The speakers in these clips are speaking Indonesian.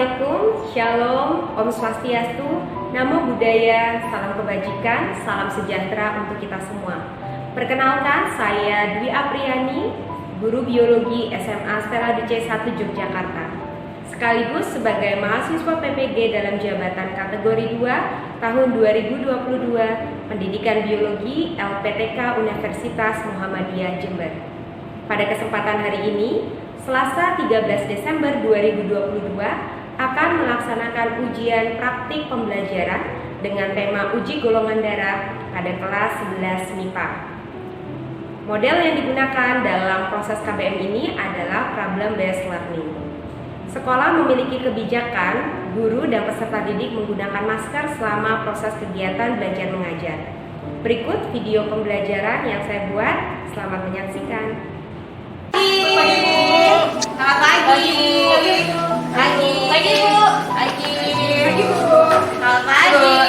Assalamualaikum, Shalom, Om Swastiastu, Namo Buddhaya, salam kebajikan, salam sejahtera untuk kita semua. Perkenalkan, saya Dwi Apriani, guru biologi SMA Stella DC 1 Yogyakarta. Sekaligus sebagai mahasiswa PPG dalam jabatan kategori 2 tahun 2022 Pendidikan Biologi LPTK Universitas Muhammadiyah Jember. Pada kesempatan hari ini, Selasa 13 Desember 2022 akan melaksanakan ujian praktik pembelajaran dengan tema uji golongan darah pada kelas 11 MIPA. Model yang digunakan dalam proses KBM ini adalah problem based learning. Sekolah memiliki kebijakan guru dan peserta didik menggunakan masker selama proses kegiatan belajar mengajar. Berikut video pembelajaran yang saya buat. Selamat menyaksikan. Selamat pagi. Pagi Bu. Selamat pagi.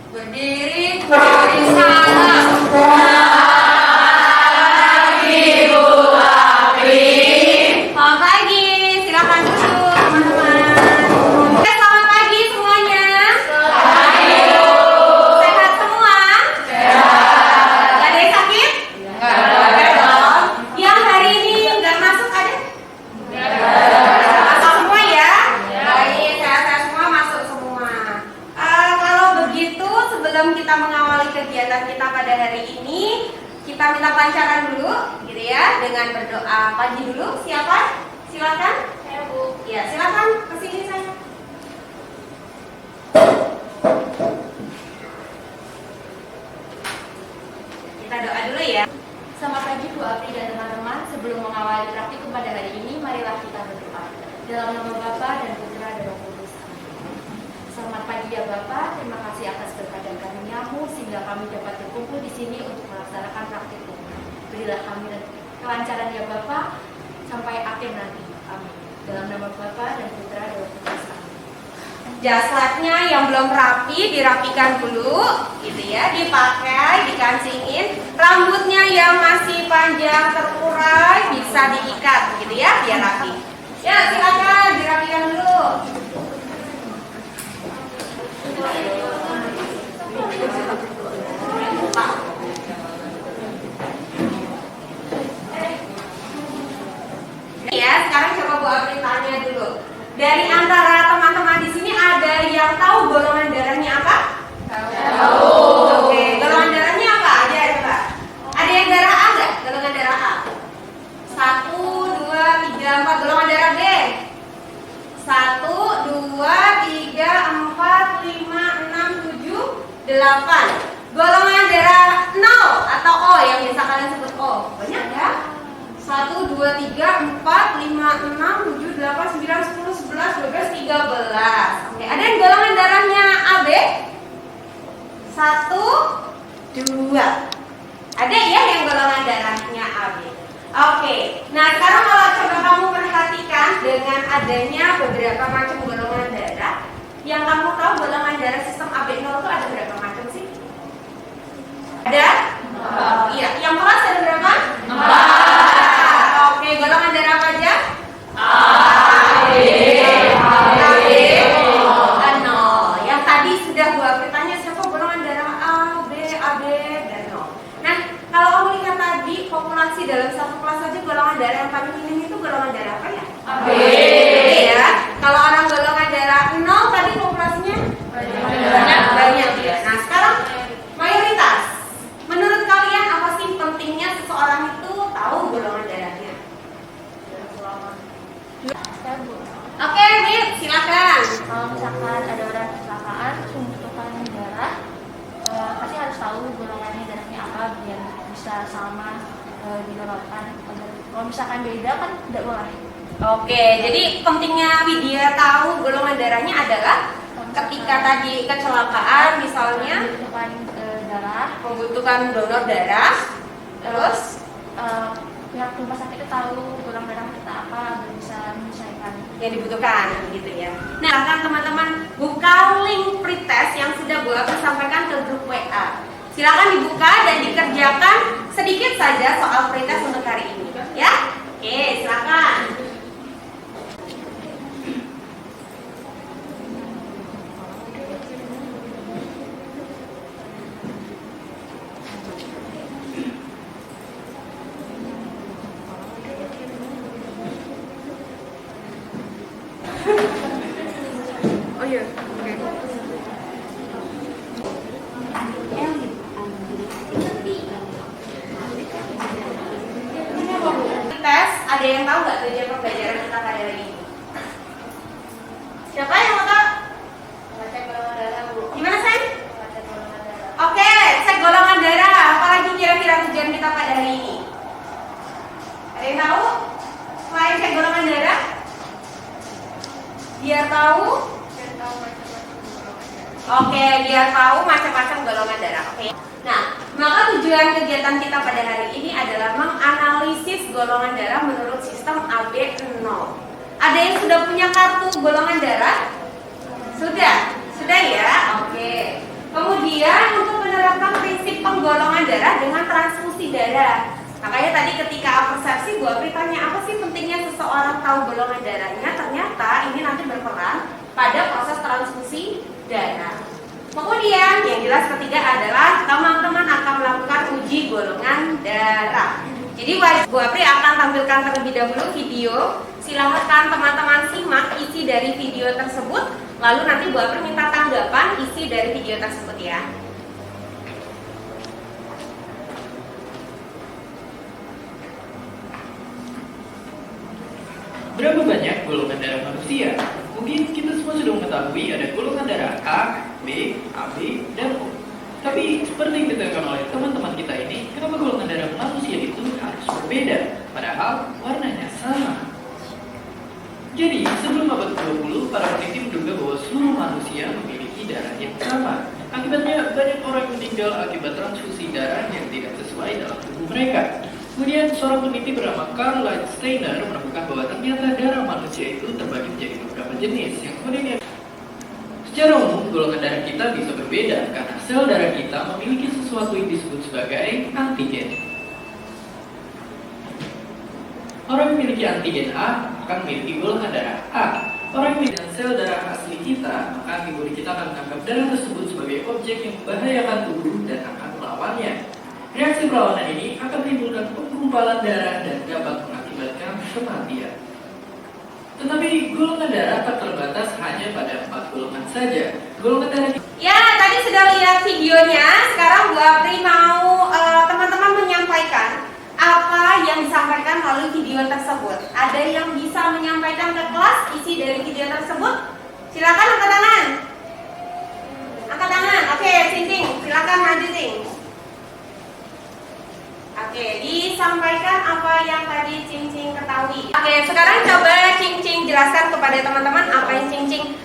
Berdiri salam. Selamat pagi, silakan duduk teman-teman. Selamat pagi semuanya. Sehat semua? Gak ada yang sakit? Gak ada dong. Yang hari ini gak masuk ada? Masuk semua ya? Baik, sehat-sehat semua, masuk semua. Kalau begitu, sebelum kita mengawali kegiatan kita pada hari ini, kita minta pancaran dulu, gitu ya, dengan berdoa pagi dulu. Siapa? Silakan. Saya Bu. Ya, silakan kesini saya. Kita doa dulu ya. Selamat pagi Bu Apri dan teman-teman. Sebelum mengawali praktikum pada hari ini, marilah kita berdoa. Dalam nama Bapa dan Putra dan Roh Kudus. Amin. Selamat pagi ya Bapak. Terima kasih atas berkat dan karunia-Mu sehingga kami dapat berkumpul di sini untuk melaksanakan praktikum. Berilah kami kelancaran ya Bapak sampai akhir nanti. Amin. Dalam nama Bapa dan Putra dan Roh Kudus. Amin. Jasladnya yang belum rapi dirapikan dulu, gitu ya, dipakai, dikancingin. Rambutnya yang masih panjang terurai bisa diikat, gitu ya, biar rapi. Ya, silakan dirapikan dulu. Ya, sekarang coba Bu Apri tanya dulu. Dari antara teman-teman di sini ada yang tahu golongan darahnya apa? Tahu. Oke, golongan darahnya apa aja coba? Ada yang darah A nggak? Golongan darah A. 1, 2, 3, 4. Golongan darah B. 1, 2, 3, 4, 5, 6, 7, 8. Golongan darah 0 atau O yang biasa kalian sebut O. Banyak ya? 1, 2, 3, 4, 5, 6, 7, 8, 9, 10, 11, 12, 13. Oke, ada yang golongan darahnya AB? 1, 2. Ada ya yang golongan darahnya AB. Oke, nah sekarang kalau coba kamu perhatikan dengan adanya beberapa macam golongan darah, yang kamu tahu golongan darah sistem AB0 itu ada berapa macam sih? Ada? Iya, yang kelas ada berapa? 4. Oke, golongan darah apa aja? AB, dan 0. Yang tadi sudah Bu Apri tanya siapa golongan darah A, B, AB, dan 0. Nah, kalau kamu lihat tadi populasi dalam satu kelas saja golongan darah yang paling minim itu golongan darah apa ya? AB. Ya. Kalau orang golongan darah 0 tadi populasinya banyak ya. Nah, sekarang mayoritas. Menurut kalian apa sih pentingnya seseorang itu tahu golongan darahnya? Oke, Bit, silakan. Kalau misalkan ada orang kecelakaan terus membutuhkan darah, pasti harus tahu golongannya darahnya apa biar bisa sama didonorkan. Kalau misalkan beda kan tidak boleh. Oke, jadi pentingnya Widya tahu golongan darahnya adalah ketika tadi kecelakaan misalnya Membutuhkan darah, membutuhkan donor darah, terus pihak rumah sakit itu tahu golongan darah kita apa biar bisa menyelesaikan. yang dibutuhkan gitu ya. Nah, kan teman-teman buka link pretest yang sudah Bu Apri sampaikan ke grup WA. Silakan dibuka dan dikerjakan sedikit saja soal pretest untuk hari ini, ya. Oke, silakan. Oh iya, oke. Tes, ada yang tahu nggak tujuan pembelajaran kita pada hari ini? Siapa yang mau tahu? Ngecek golongan darah, Bu. Gimana, Sen? Ngecek golongan darah. Oke, cek golongan darah. Apalagi kira-kira tujuan kita pada hari ini? Ada yang tahu? Selain cek golongan darah? Biar tahu? Biar tahu macam-macam golongan darah. Oke, biar tahu macam-macam golongan darah. Oke. Nah, maka tujuan kegiatan kita pada hari ini adalah menganalisis golongan darah menurut sistem AB0. Ada yang sudah punya kartu golongan darah? Sudah? Sudah ya? Oke. Kemudian untuk menerapkan prinsip penggolongan darah dengan transfusi darah. Makanya tadi ketika persepsi, Bu Apri tanya apa sih pentingnya seseorang tahu golongan darahnya? Ternyata ini nanti berperan pada proses transfusi darah. Kemudian yang jelas ketiga adalah teman-teman akan melakukan uji golongan darah. Jadi Bu Apri akan tampilkan terlebih dahulu video. Silahkan teman-teman simak isi dari video tersebut. Lalu nanti Bu Apri minta tanggapan isi dari video tersebut ya. Berapa banyak golongan darah manusia? Mungkin kita semua sudah mengetahui ada golongan darah A, B, AB, dan O. Tapi seperti yang ditekankan oleh teman-teman kita ini, kenapa golongan darah manusia itu harus berbeda? Padahal warnanya sama. Jadi, sebelum abad ke-20, para peneliti menduga bahwa seluruh manusia memiliki darah yang sama. Akibatnya, banyak orang meninggal akibat transfusi darah yang tidak sesuai dalam tubuh mereka. Kemudian seorang peneliti bernama Karl Steiner menemukan bahwa ternyata darah manusia itu terbagi menjadi beberapa jenis yang kemudian secara umum golongan darah kita bisa berbeda karena sel darah kita memiliki sesuatu yang disebut sebagai antigen. Orang yang memiliki antigen A akan memiliki golongan darah A. Orang yang memiliki sel darah asli kita, maka antibodi kita akan menganggap darah tersebut sebagai objek yang membahayakan tubuh dan akan melawannya. Reaksi perlawanan ini akan menimbulkan penggumpalan darah dan dapat mengakibatkan kematian. Tetapi golongan darah tak terbatas hanya pada 4 golongan saja. Golongan darah Ya, tadi sudah lihat videonya. Sekarang Bu Apri mau teman-teman menyampaikan apa yang disampaikan melalui video tersebut. Ada yang bisa menyampaikan ke kelas isi dari video tersebut? Silakan angkat tangan. Angkat tangan. Oke, Cincing, silakan maju, Cing. Oke, disampaikan apa yang tadi Cincing ketahui. Oke, sekarang coba Cincing jelaskan kepada teman-teman apa yang Cincing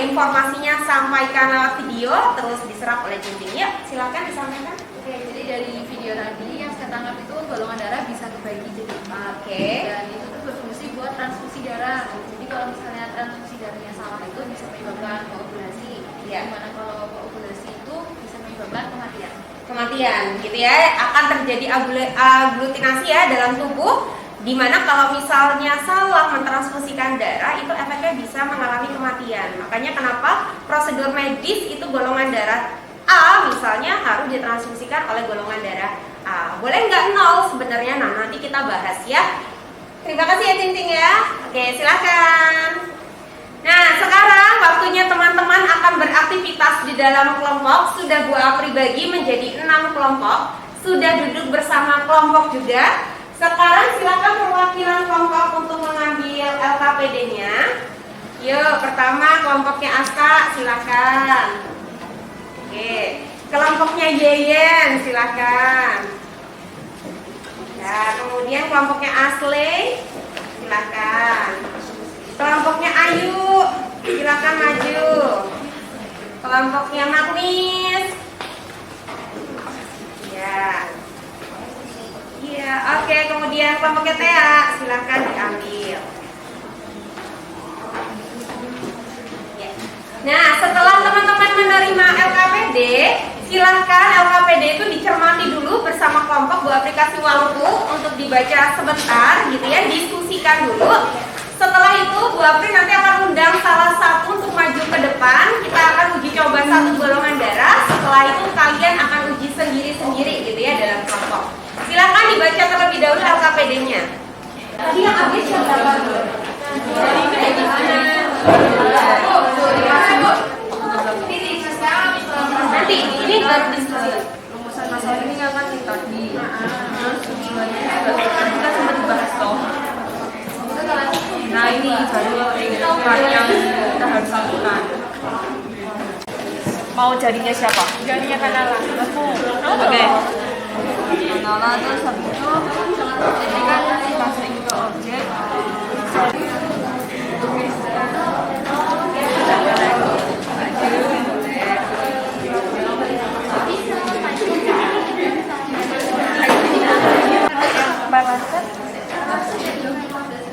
informasinya sampaikan lewat video terus diserap oleh Cincing. Yuk, silakan disampaikan. Oke, jadi dari video tadi yang saya tangkap itu golongan darah bisa dibagi jadi 4. Oke. Dan itu tuh berfungsi buat transfusi darah. Jadi kalau misalnya transfusi darahnya salah itu bisa menyebabkan koagulasi. Iya. Dimana kalau koagulasi itu bisa menyebabkan kematian. Gitu ya, akan terjadi aglutinasi ya dalam tubuh, dimana kalau misalnya salah mentransfusikan darah itu efeknya bisa mengalami kematian. Makanya kenapa prosedur medis itu golongan darah A misalnya harus ditransfusikan oleh golongan darah A. Boleh nggak 0 sebenarnya? Nah, nanti kita bahas ya. Terima kasih ya Cincing ya. Oke, silakan. Nah, sekarang waktunya teman-teman akan beraktivitas di dalam kelompok. Sudah Bu Apri bagi menjadi 6 kelompok. Sudah duduk bersama kelompok juga. Sekarang silakan perwakilan kelompok untuk mengambil LKPD-nya. Yuk, pertama kelompoknya Aska, silakan. Oke, kelompoknya Yeyen, silakan. Ya, kemudian kelompoknya Asle, silakan. Kelompoknya Ayu, silakan maju. Kelompoknya Magnis. Ya. Iya, oke. Kemudian kelompoknya Tea, silakan diambil. Ya. Nah, setelah teman-teman menerima LKPD, silahkan LKPD itu dicermati dulu bersama kelompok. Bu Apri kasih waktu untuk dibaca sebentar gitu ya, diskusikan dulu. Setelah itu Bu Apri nanti akan undang salah satu untuk maju ke depan. Kita akan uji coba satu golongan darah. Setelah itu kalian akan uji sendiri-sendiri gitu ya dalam kelompok. Silakan dibaca terlebih dahulu LKPD-nya. Tadi yang habis yang berapa? Nanti ini baru diskusi. Rumusan masalah ini kan tadi. Tujuannya kita sempat dibahas toh. Nah ini baru part yang kita harus lakukan. Mau jadinya siapa? Jadinya Kanala. Oke. Kanala terus habis itu ini kan masuk ke objek.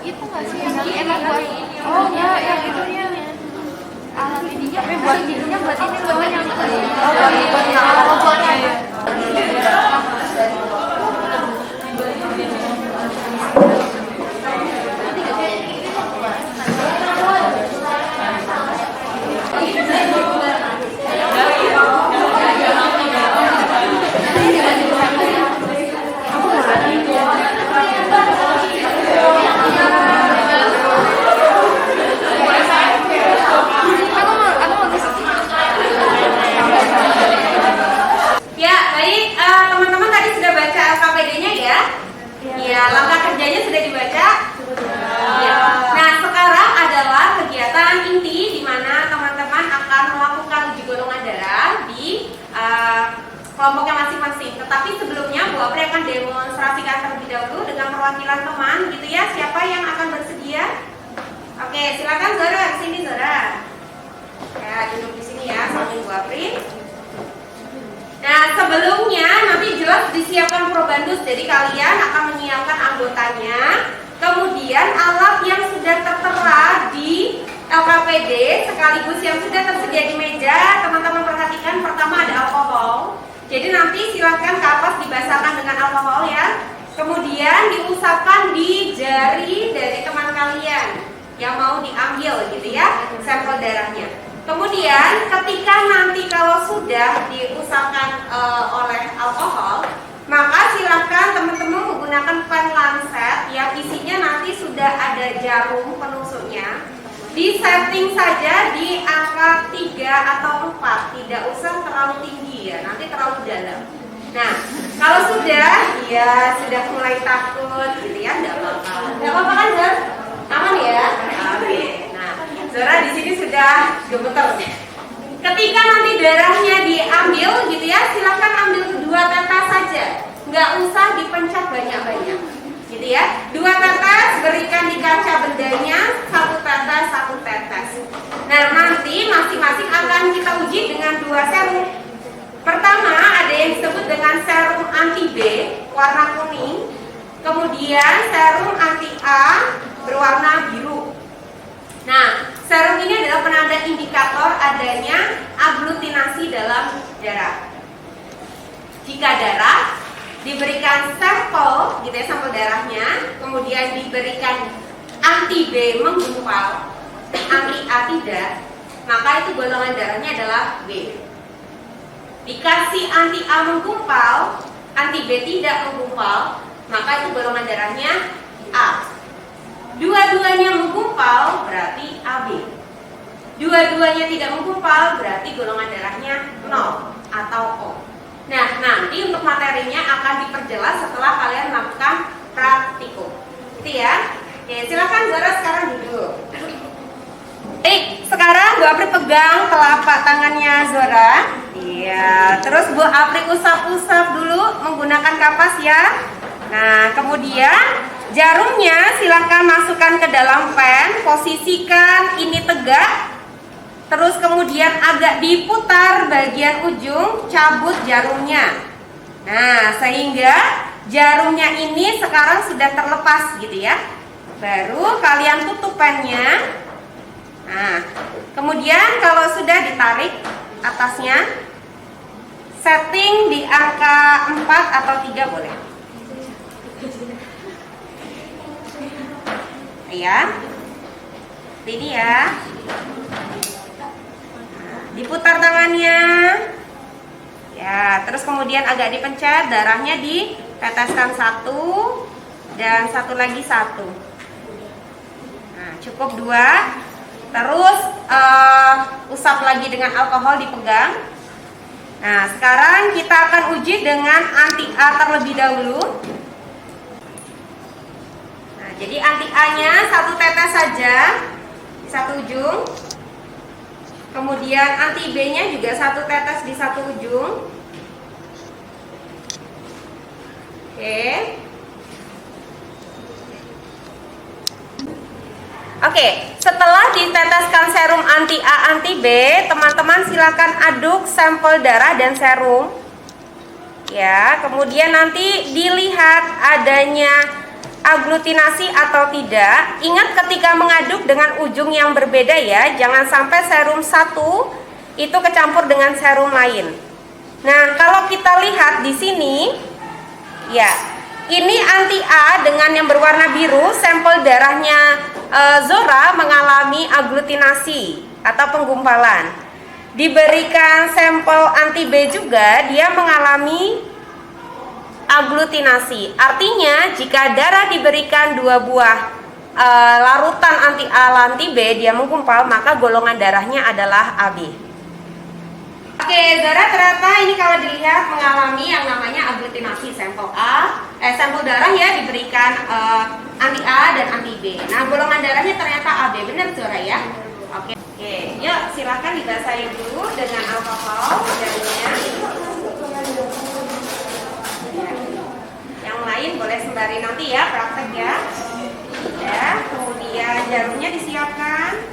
Itu nggak sih yang emang buat yang itunya alat ininya tapi buat ininya buat ini loh yang langkah kerjanya sudah dibaca. Ya. Nah, sekarang adalah kegiatan inti di mana teman-teman akan melakukan uji golongan darah di kelompoknya masing-masing. Tetapi sebelumnya Bu Apri akan demonstrasikan terlebih dahulu dengan perwakilan teman, gitu ya. Siapa yang akan bersedia? Oke, silakan Zora, kesini Zora. Ya, duduk di sini ya, samping Bu Apri. Nah, sebelumnya nanti jelas disiapkan probandus, jadi kalian akan menyiapkan anggotanya, kemudian alat yang sudah tertera di LKPD sekaligus yang sudah tersedia di meja. Teman-teman perhatikan, pertama ada alkohol, jadi nanti silakan kapas dibasahkan dengan alkohol ya, kemudian diusapkan di jari dari teman kalian yang mau diambil gitu ya, sampel darahnya. Kemudian ketika nanti kalau sudah diusapkan oleh alkohol, maka silakan teman-teman menggunakan pen lancet yang isinya nanti sudah ada jarum penusuknya. Di setting saja di angka 3 atau 4, tidak usah terlalu tinggi ya, nanti terlalu dalam. Nah, kalau sudah, ya sudah mulai takut gitu ya, enggak apa-apa. Enggak apa-apa kan, Zor? Aman ya? Oke. Nah, Zora di sini sudah gemeter. Ketika nanti darahnya diambil gitu ya, silakan ambil 2 tetes saja, nggak usah dipencet banyak-banyak, gitu ya. 2 tetes berikan di kaca bendanya, 1 tetes, 1 tetes. Nah, nanti masing-masing akan kita uji dengan 2 serum. Pertama ada yang disebut dengan serum anti B warna kuning, kemudian serum anti A berwarna biru. Nah, serum ini adalah penanda indikator adanya aglutinasi dalam darah. Jika darah diberikan sampel, gitu ya, sampel darahnya, kemudian diberikan anti B menggumpal, anti A tidak, maka itu golongan darahnya adalah B. Dikasih anti A menggumpal, anti B tidak menggumpal, maka itu golongan darahnya A. Dua-duanya menggumpal berarti AB. Dua-duanya tidak menggumpal berarti golongan darahnya 0 atau O. Nah, nanti untuk materinya akan diperjelas setelah kalian melakukan praktikum. Gitu ya. Oke, silakan Zara sekarang duduk. Sekarang Bu Apri pegang telapak tangannya Zora. Iya, terus Bu Apri usap-usap dulu menggunakan kapas ya. Nah, kemudian jarumnya silahkan masukkan ke dalam pen, posisikan ini tegak, terus kemudian agak diputar bagian ujung, cabut jarumnya. Nah, sehingga jarumnya ini sekarang sudah terlepas gitu ya. Baru kalian tutup pennya. Nah, kemudian kalau sudah ditarik atasnya, setting di angka 4 atau 3 boleh. Ya. Ini ya. Diputar tangannya. Ya, terus kemudian agak dipencet, darahnya diteteskan 1 dan satu lagi 1. Nah, cukup 2. Terus usap lagi dengan alkohol, dipegang. Nah, sekarang kita akan uji dengan anti-A terlebih dahulu. Nah, jadi anti-A-nya 1 tetes saja di satu ujung. Kemudian anti-B-nya juga 1 tetes di satu ujung. Oke, setelah diteteskan serum anti-A, anti-B, teman-teman silakan aduk sampel darah dan serum. Ya, kemudian nanti dilihat adanya aglutinasi atau tidak. Ingat ketika mengaduk dengan ujung yang berbeda ya, jangan sampai serum 1 itu kecampur dengan serum lain. Nah, kalau kita lihat di sini, ya, ini anti-A dengan yang berwarna biru, sampel darahnya Zora mengalami aglutinasi atau penggumpalan. Diberikan sampel anti-B juga, dia mengalami aglutinasi. Artinya jika darah diberikan 2 buah larutan anti-A anti-B, dia menggumpal, maka golongan darahnya adalah AB. Oke, Zara ternyata ini kalau dilihat mengalami yang namanya aglutinasi. Sampel darah ya diberikan anti-A dan anti-B. Nah, golongan darahnya ternyata AB, benar Zara ya? Oke, yuk silakan dibasahi dulu dengan alkohol jarinya. Yang lain boleh sembari nanti ya praktek ya. Ya, kemudian jarumnya disiapkan,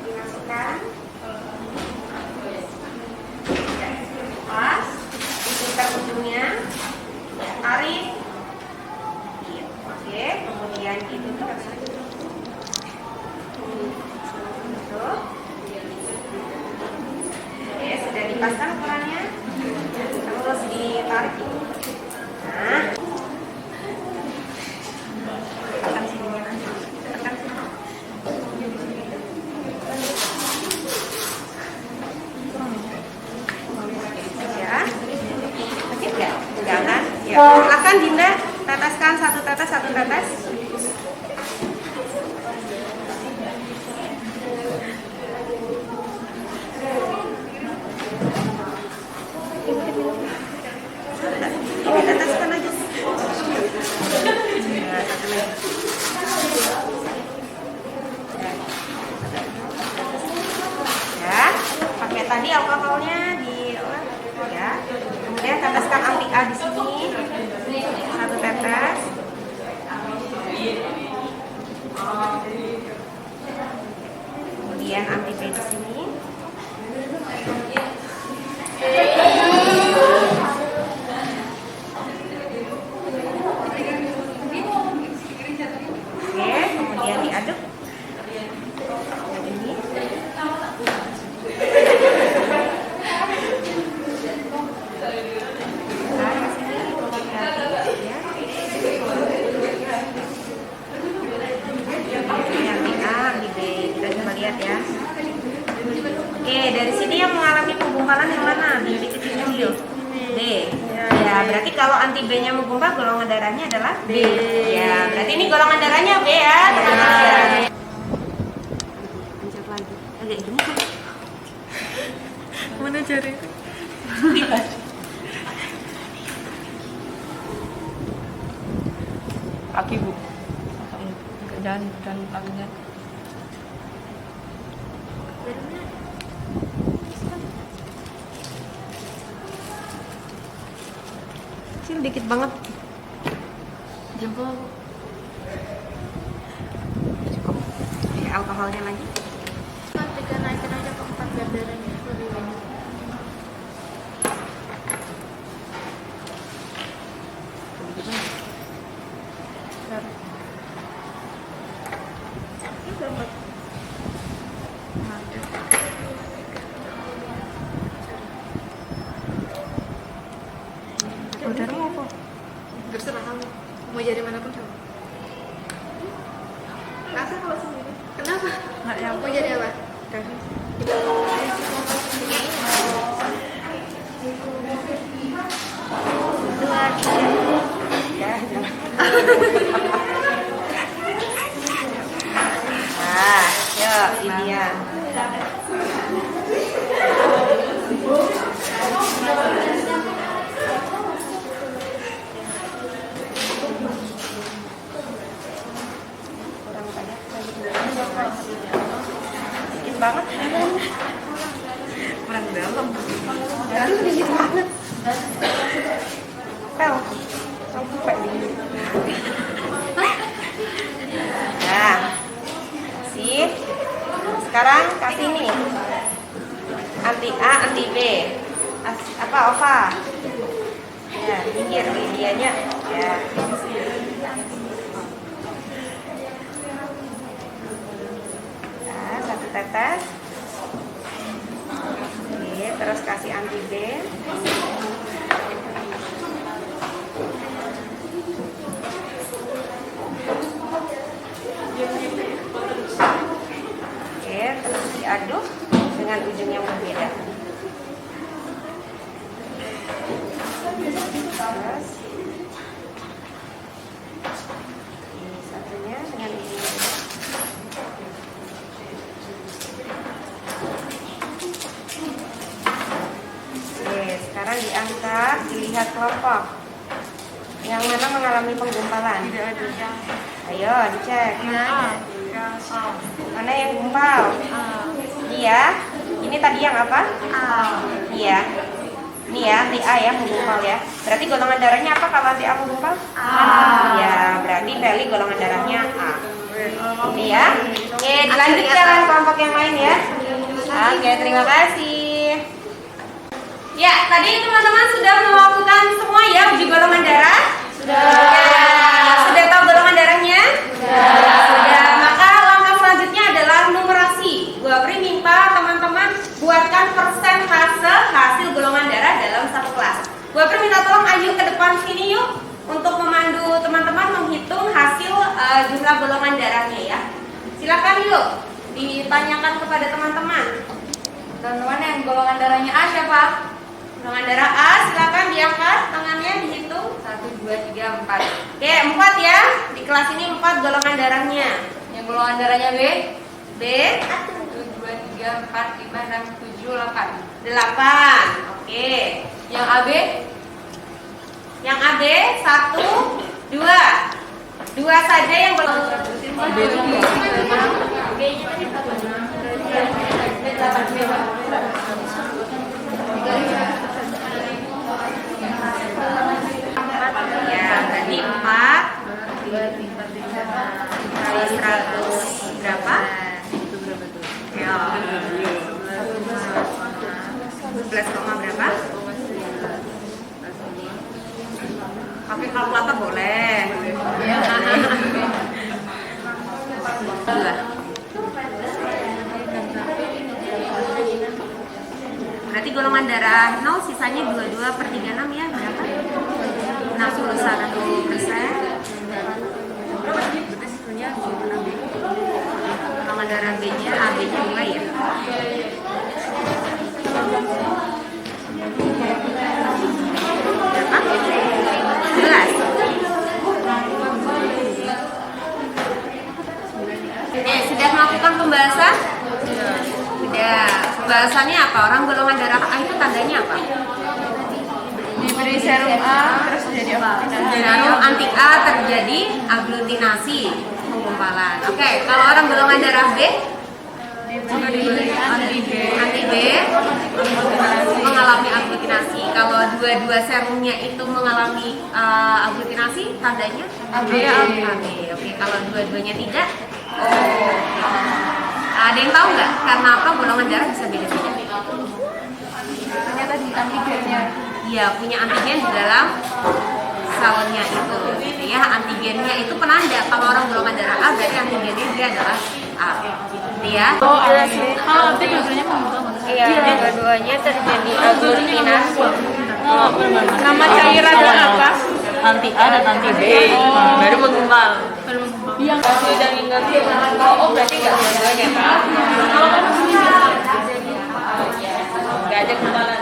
dimasukkan. Pas, diputar ujungnya, ya, tarik. Iya, oke, kemudian ditutup. Oke, sudah dipasang ukurannya. Terus ditarik. Nah, tekan sininya nanti. Tekan sini. Jangan. Ya, silakan Dinda teteskan 1 tetes, 1 tetes. Ini teteskan aja. Nah, 1 lagi. Ya, pakai tadi alkoholnya ya. Kemudian teteskan anti-A di sini 1 tetes. Kemudian anti-B di sini. Oke, kemudian diaduk. Ini. Ya. Oke, dari sini yang mengalami penggumpalan yang mana? Di kecil dulu. B. Ya, berarti kalau anti B-nya menggumpal, golongan darahnya adalah B. Ya, berarti ini golongan darahnya B ya, teman-teman. Pencet lagi. Agak gini kan? Mana cari? Kaki bu. Jangan tangannya. Dikit banget. Jempol. Cukup. Ya, alkoholnya lagi. Kita naikin aja ke 4 biar darahnya lebih banyak. Rasa kalau sendiri. Kenapa? Nggak nyambung. Mau jadi apa? Nah, yuk ini ya. Sedikit banget. Kurang dalam. Dalam sedikit banget. Pel, sampai dingin. Nah, kasih. Sekarang kasih nih. Anti A, anti B. Apa OVA? Ya, pinggir Lidianya. Ya. Nah, satu tetes. Oke, terus kasih anti B. Oke, terus diaduk dengan ujung yang berbeda. Terus ini satunya dengan ujung yang berbeda. Oke, sekarang diangkat, dilihat kelompok yang mana mengalami penggumpalan. Ayo dicek. Mana yang gumpal? Iya. Ini tadi yang apa? Iya. Ini ya, anti A ya, menggumpal ya. Berarti golongan darahnya apa kalau anti A menggumpal? Ya, berarti Feli golongan darahnya A. Ini ya. Oke, dilanjutkan kelompok yang lain ya. Oke, terima kasih. Ya, tadi teman-teman sudah melakukan semua ya uji golongan darah? Sudah tahu golongan darahnya? Sudah. Maka langkah selanjutnya adalah numerasi. Bu Apri minta teman-teman buatkan persentase hasil golongan darah dalam satu kelas. Bu Apri minta tolong Ayu ke depan sini yuk untuk memandu teman-teman menghitung hasil jumlah golongan darahnya ya. Silakan yuk ditanyakan kepada teman-teman. Teman-teman yang golongan darahnya A siapa? Golongan darah A, silakan diangkat tangannya dihitung. 1, 2, 3, 4. Oke, 4 ya. Di kelas ini 4 golongan darahnya. Yang golongan darahnya B? B 1, 2, 3, 4, 5, 6, 7, 8. 8. Oke. Yang AB? Yang AB 1, 2. 2 saja yang belum. Ya, berarti 4 kali 100 berapa? Ya. 11, berapa? Pakai kalkulator boleh. Berarti golongan darah 0 sisanya 22/36 ya, berapa? 61%. Golongan darah B-nya, AB-nya 2 ya. Berapa? 11. Oke, sudah melakukan pembahasan? Sudah. Pembahasannya apa? Orang golongan darah A itu tandanya apa? Diberi serum A terus jadi apa? Serum anti A terjadi aglutinasi penggumpalan. Oke, kalau orang golongan darah B? Anti B mengalami aglutinasi. Kalau dua-dua serumnya itu mengalami aglutinasi, tandanya AB. Oke, kalau dua-duanya tidak, ada yang tahu nggak karena apa golongan darah bisa beda-beda? Ternyata di antigennya. Iya, punya antigen di dalam selnya itu. Gitu ya, antigennya itu penanda kalau orang golongan darah A berarti antigennya dia adalah A. Gitu ya. Tapi dua-duanya Iya, dua-duanya terjadi aglutinasi. nama cairannya apa? Anti A dan anti B. Baru menggumpal. Yang Oh, berarti nggak boleh ya Kak? Kalau kamu nggak ada kenalan.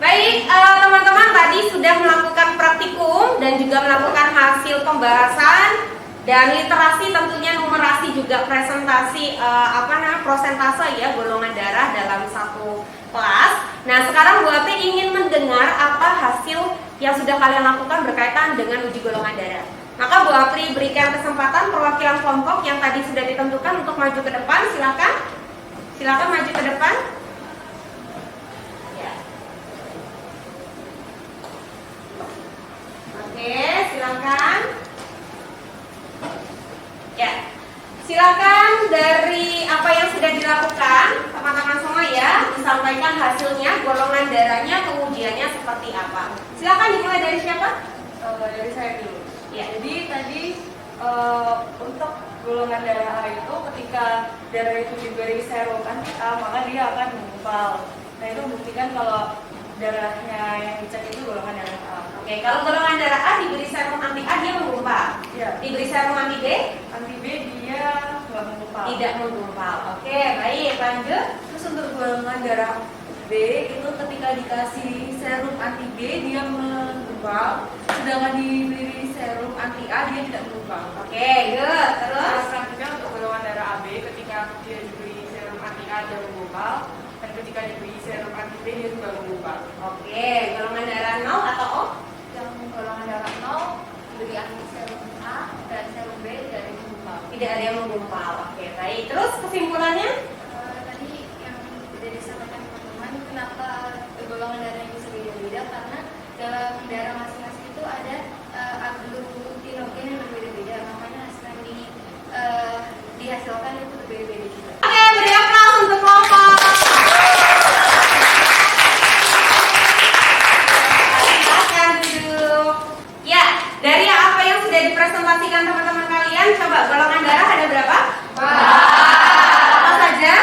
Baik, teman-teman tadi sudah melakukan praktikum dan juga melakukan hasil pembahasan dan literasi, tentunya numerasi juga presentasi prosentase ya golongan darah dalam satu kelas. Nah, sekarang Bu Apri ingin mendengar apa hasil yang sudah kalian lakukan berkaitan dengan uji golongan darah. Maka Bu Apri berikan kesempatan perwakilan kelompok yang tadi sudah ditentukan untuk maju ke depan. Silakan. Silakan maju ke depan. Ya. Oke, silakan. Ya. Silakan dari apa yang sudah dilakukan, teman-teman semua ya, disampaikan hasilnya, golongan darahnya, pengujiannya seperti apa. Silakan dimulai dari siapa? Dari saya dulu. Ya. Jadi tadi untuk golongan darah A itu ketika darah itu diberi serum anti A maka dia akan menggumpal. Nah itu membuktikan kalau darahnya yang dicek itu golongan darah A. Oke, kalau golongan darah A diberi serum anti A dia menggumpal. Ya. Diberi serum anti B Anti B dia nggak menggumpal. tidak menggumpal. Oke, baik, lanjut. Terus untuk golongan darah B itu ketika dikasih serum anti B dia menggumpal, sedangkan diberi serum anti A dia tidak menggumpal. Oke, good. Terus Selanjutnya untuk golongan darah AB ketika dia diberi serum anti A dia menggumpal, dan ketika diberi serum anti B dia juga menggumpal. oke, golongan darah 0 atau O? Yang golongan darah 0 diberi anti serum A dan serum B dari menggumpal. Tidak ada yang menggumpal. Oke, baik. Terus kesimpulannya? Tadi yang sudah disampaikan teman-teman, kenapa golongan darah bisa beda-beda, karena dalam darah masing-masing itu ada agglutinogen yang berbeda-beda, makanya hasil yang dihasilkan itu berbeda-beda juga. Oke, beri aplaus untuk kelompok. Silakan duduk. Ya, dari apa yang sudah dipresentasikan teman-teman kalian, coba golongan darah ada berapa? Apa saja?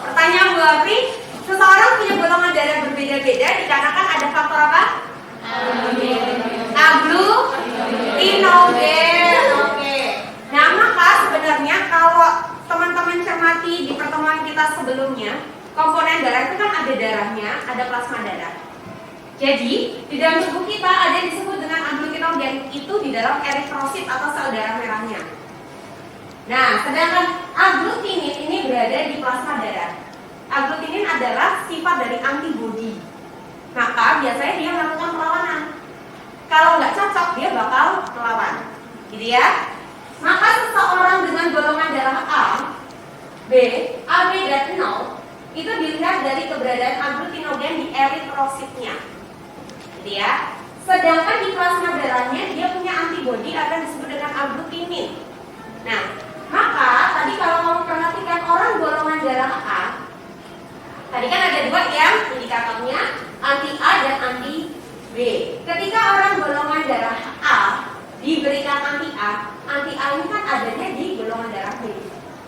Pertanyaan Bu Apri, seseorang punya golongan darah berbeda-beda dikarenakan ada faktor apa? Agglutinogen. Oke. Nah, maka sebenarnya kalau teman-teman cermati di pertemuan kita sebelumnya, komponen darah itu kan ada darahnya, ada plasma darah. Jadi, di dalam tubuh kita ada yang disebut dengan agglutinogen, itu di dalam eritrosit atau sel darah merahnya. Nah, sedangkan agglutinin ini berada di plasma darah. Agglutinin adalah sifat dari antibodi. Maka biasanya dia melakukan perlawanan. Kalau nggak cocok dia bakal melawan, gitu ya. Maka seseorang dengan golongan darah A, B, AB dan 0 itu dilihat dari keberadaan agglutinogen di eritrositnya, gitu ya. Sedangkan di plasma darahnya dia punya antibodi atau disebut dengan agglutinin. Nah, maka tadi kalau kamu perhatikan orang golongan darah A, tadi kan ada dua yang indikatornya, anti A dan anti B. Ketika orang golongan darah A diberikan anti A ini kan adanya di golongan darah B.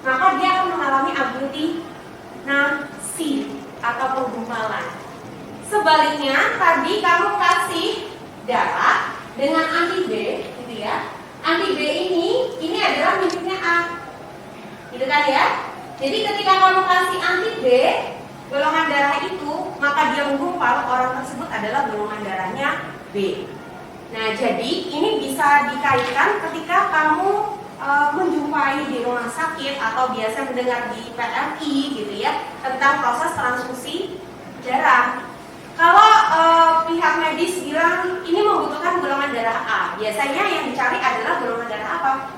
Maka dia akan mengalami agglutinasi atau penggumpalan. Sebaliknya, tadi kamu kasih darah dengan anti B, gitu ya. Anti B ini adalah miliknya A, gitu kan ya. Jadi ketika kamu kasih anti B, golongan darah itu, maka dia menggumpal, orang tersebut adalah golongan darahnya B. Nah, jadi ini bisa dikaitkan ketika kamu menjumpai di rumah sakit atau biasa mendengar di PMI gitu ya, tentang proses transfusi darah. Kalau pihak medis bilang ini membutuhkan golongan darah A, biasanya yang dicari adalah golongan darah apa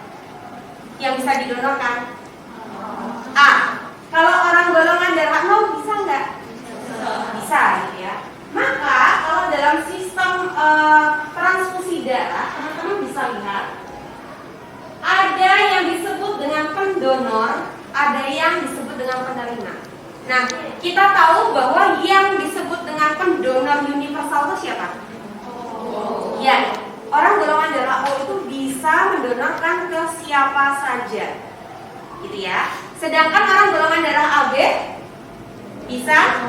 yang bisa didonorkan? A. Kalau orang golongan darah 0 bisa nggak? Bisa gitu ya. Maka kalau dalam sistem transfusi darah, teman-teman bisa lihat ada yang disebut dengan pendonor, ada yang disebut dengan penerima. Nah, kita tahu bahwa yang disebut dengan pendonor universal itu siapa? Ya, orang golongan darah siapa saja, gitu ya. Sedangkan orang golongan darah AB bisa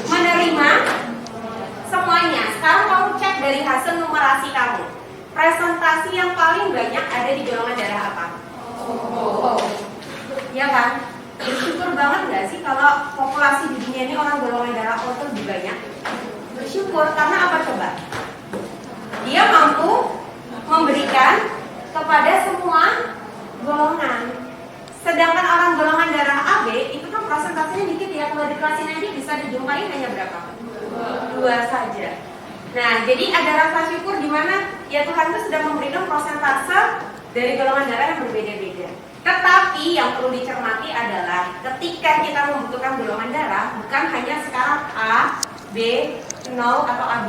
menerima semuanya. Sekarang kamu cek dari hasil numerasi kamu. Presentasi yang paling banyak ada di golongan darah apa? Ya kan? Bersyukur banget gak sih kalau populasi di dunia ini orang golongan darah O itu lebih banyak? Bersyukur karena apa coba? Dia mampu memberikan kepada semua golongan. Sedangkan orang golongan darah AB itu kan presentasinya dikit ya. Kalau di kelas nanti bisa dijumpai hanya berapa? Dua saja. Nah, jadi ada rasa syukur di mana ya Tuhan itu sudah memberikan prosentase dari golongan darah yang berbeda-beda. Tetapi yang perlu dicermati adalah ketika kita membutuhkan golongan darah, bukan hanya sekarang A, B, 0 atau AB,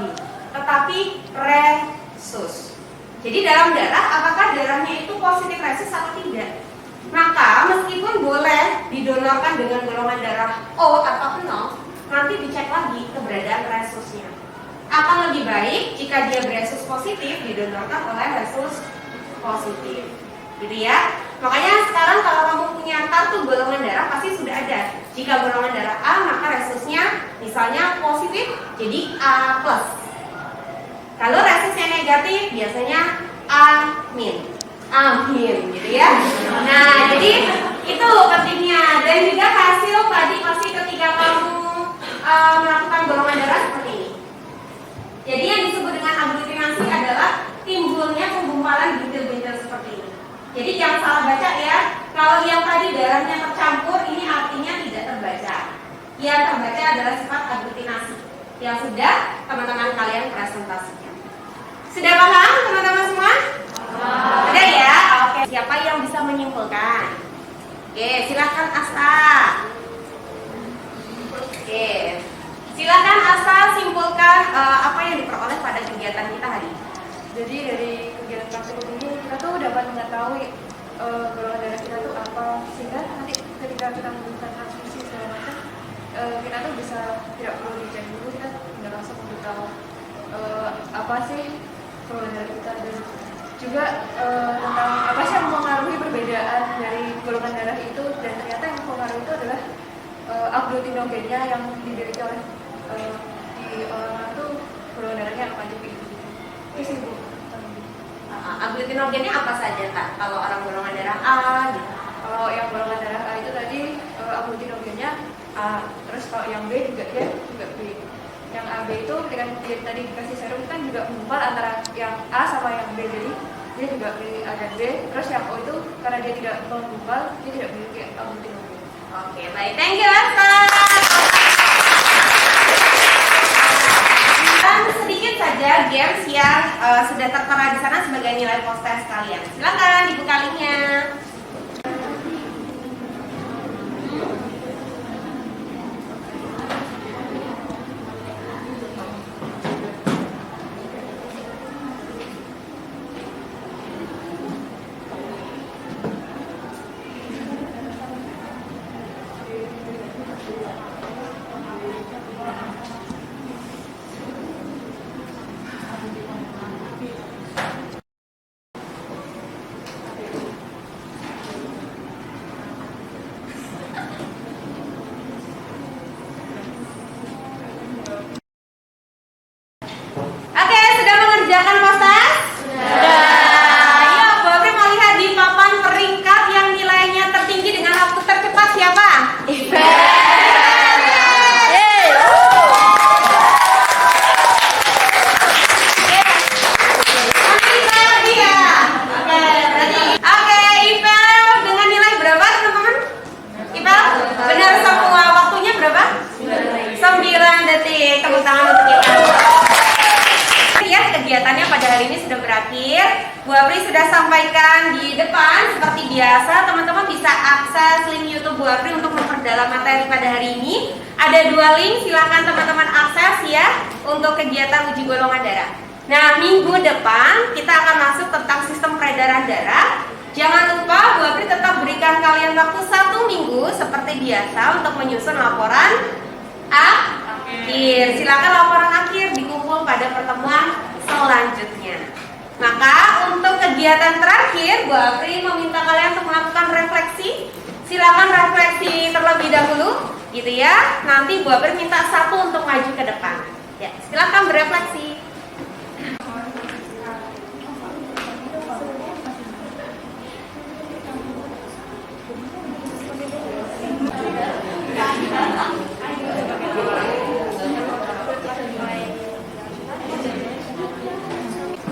tetapi resus. Jadi dalam darah, apakah darahnya itu positif resus atau tidak? Maka meskipun boleh didonorkan dengan golongan darah O atau 0, nanti dicek lagi keberadaan resusnya. Akan lebih baik jika dia beresus positif didonorkan oleh resus positif, gitu ya. Makanya sekarang kalau kamu punya kartu golongan darah pasti sudah ada. Jika golongan darah A maka resusnya misalnya positif jadi A+. Kalau resusnya negatif biasanya A-. Amin, gitu ya. Nah, jadi itu pentingnya. Dan juga hasil tadi pasti ketika kamu melakukan golongan darah seperti ini. Jadi yang disebut dengan aglutinasi adalah timbulnya penggumpalan bintil-bintil seperti ini. Jadi jangan salah baca ya. Kalau yang tadi darahnya tercampur, ini artinya tidak terbaca. Yang terbaca adalah sifat aglutinasi yang sudah teman-teman kalian presentasikan. Sudah paham teman-teman semua? Ada ya? Oke. Siapa yang bisa menyimpulkan? Oke, silakan Asta. Oke, silakan Asta simpulkan apa yang diperoleh pada kegiatan kita hari ini. Jadi dari kegiatan praktikum ini kita tuh dapat mengetahui golongan darah kita tuh apa, sehingga nanti ketika kita membutuhkan transfusi segala macam, kita tuh bisa tidak perlu dicek dulu, kita udah langsung tahu apa sih golongan darah kita, dan juga tentang apa sih yang mempengaruhi perbedaan dari golongan darah itu, dan ternyata yang mempengaruhi itu adalah agglutinogennya yang dimiliki oleh di orang itu golongan darahnya apa aja gitu. Itu sih Bu. Agglutinogennya apa saja Kak? Kalau orang golongan darah A gitu. Kalau yang golongan darah A itu tadi agglutinogennya A, terus kalau yang B juga dia juga B. Yang AB itu ketika dia tadi dikasih serum kan juga mengumpal antara yang A sama yang B, jadi dia juga pilih A dan B. Terus yang O itu karena dia tidak mengumpal, dia tidak memiliki agglutinogen. Oke, baik. Thank you Asta. Dan sedikit saja games yang sudah tertera di sana sebagai nilai post-test kalian. Silakan dibuka linknya. Oke, sudah mengerjakan post-test? Sudah. Ayo, Bu Apri mau lihat di papan peringkat yang nilainya tertinggi dengan waktu tercepat siapa? Oke, Ipel dengan nilai berapa teman-teman? Ipel, benar semua, waktunya berapa? 9 detik. Tepuk tangan untuk Ipel. Ya, kegiatannya pada hari ini sudah berakhir. Bu Apri sudah sampaikan di depan seperti biasa. Teman-teman bisa akses link YouTube Bu Apri untuk memperdalam materi pada hari ini. Ada 2 link, silakan teman-teman akses ya untuk kegiatan uji golongan darah. Nah, minggu depan kita akan masuk tentang sistem peredaran darah. Jangan lupa Bu Apri tetap berikan kalian waktu 1 minggu seperti biasa untuk menyusun laporan akhir. Silakan laporan akhir dikumpul pada pertemuan selanjutnya. Maka untuk kegiatan kegiatan terakhir, Bu Apri meminta kalian untuk melakukan refleksi. Silakan refleksi terlebih dahulu, gitu ya. Nanti Bu Apri minta satu untuk maju ke depan. Ya, silakan berefleksi.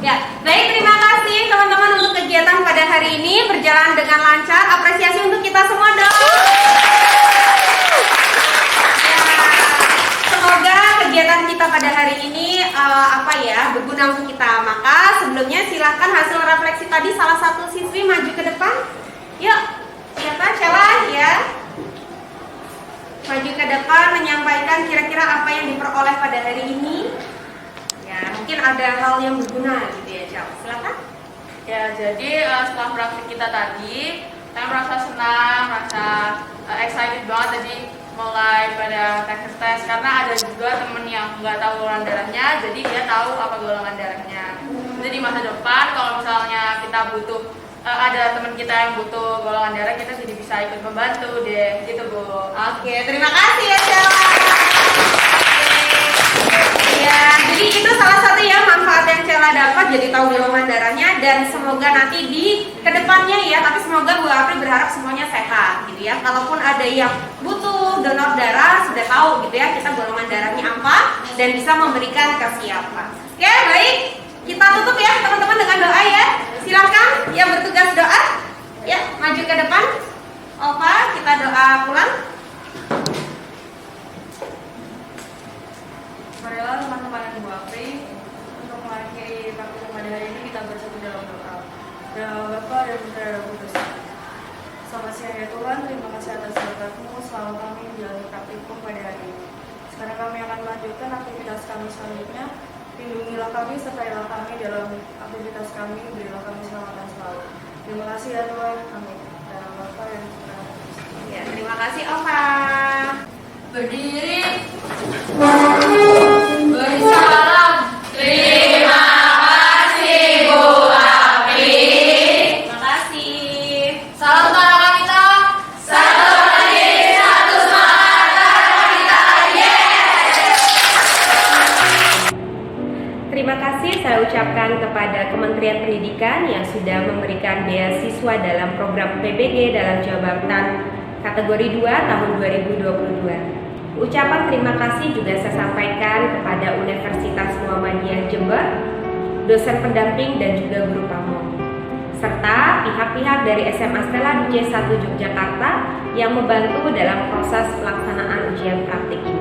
Ya, baik, terima kasih teman-teman untuk kegiatan pada hari ini berjalan dengan lancar. Apresiasi untuk kita semua dong. Ya, semoga kegiatan kita pada hari ini berguna untuk kita. Maka sebelumnya silakan hasil refleksi tadi salah satu siswi maju ke depan. Yuk, siapa? Cela ya. Maju ke depan menyampaikan kira-kira apa yang diperoleh pada hari ini. Ya, mungkin ada hal yang berguna gitu ya, Cel. Silakan. Ya, jadi setelah praktik kita tadi, saya merasa senang, merasa excited banget tadi mulai pada tes karena ada juga temen yang nggak tahu golongan darahnya, jadi dia tahu apa golongan darahnya. Jadi di masa depan kalau misalnya kita butuh ada teman kita yang butuh golongan darah, kita jadi bisa ikut membantu deh, gitu Bu. Oke, terima kasih ya, Cel. Ya, jadi itu salah satu ya manfaat yang Cela dapat, jadi tahu golongan darahnya, dan semoga nanti di kedepannya ya, tapi semoga Bu Apri berharap semuanya sehat gitu ya. Kalaupun ada yang butuh donor darah, sudah tahu gitu ya kita golongan darahnya apa dan bisa memberikan ke siapa. Oke, baik, kita tutup ya teman-teman dengan doa ya. Silakan yang bertugas doa ya maju ke depan. Opa, kita doa pulang. Marilah teman-teman yang Bu Apri, untuk mengakhiri praktik pada hari ini kita bersatu dalam doa. Dalam Bapa dan Putra dan Roh Kudus. Selamat siang ya Tuhan, terima kasih atas berkat-Mu selama kami menjalani praktikum pada hari ini. Sekarang kami akan melanjutkan aktivitas kami selanjutnya. Lindungilah kami, sertailah kami dalam aktivitas kami, berilah kami selamatan selalu. Terima kasih ya Tuhan, amin. Dalam Bapa dan Putra dan Roh Kudus. Ya, terima kasih Opa. Berdiri. Bersalam. Terima kasih Bu Apri. Terima kasih. Salam utara kita. Satu hati, satu semangat kita. Yes. Terima kasih saya ucapkan kepada Kementerian Pendidikan yang sudah memberikan beasiswa dalam program PBG dalam jabatan kategori 2 tahun 2022. Ucapan terima kasih juga saya sampaikan kepada Universitas Muhammadiyah Jember, dosen pendamping dan juga guru pamong, serta pihak-pihak dari SMA Stella Duce 1 Yogyakarta yang membantu dalam proses pelaksanaan ujian praktik ini.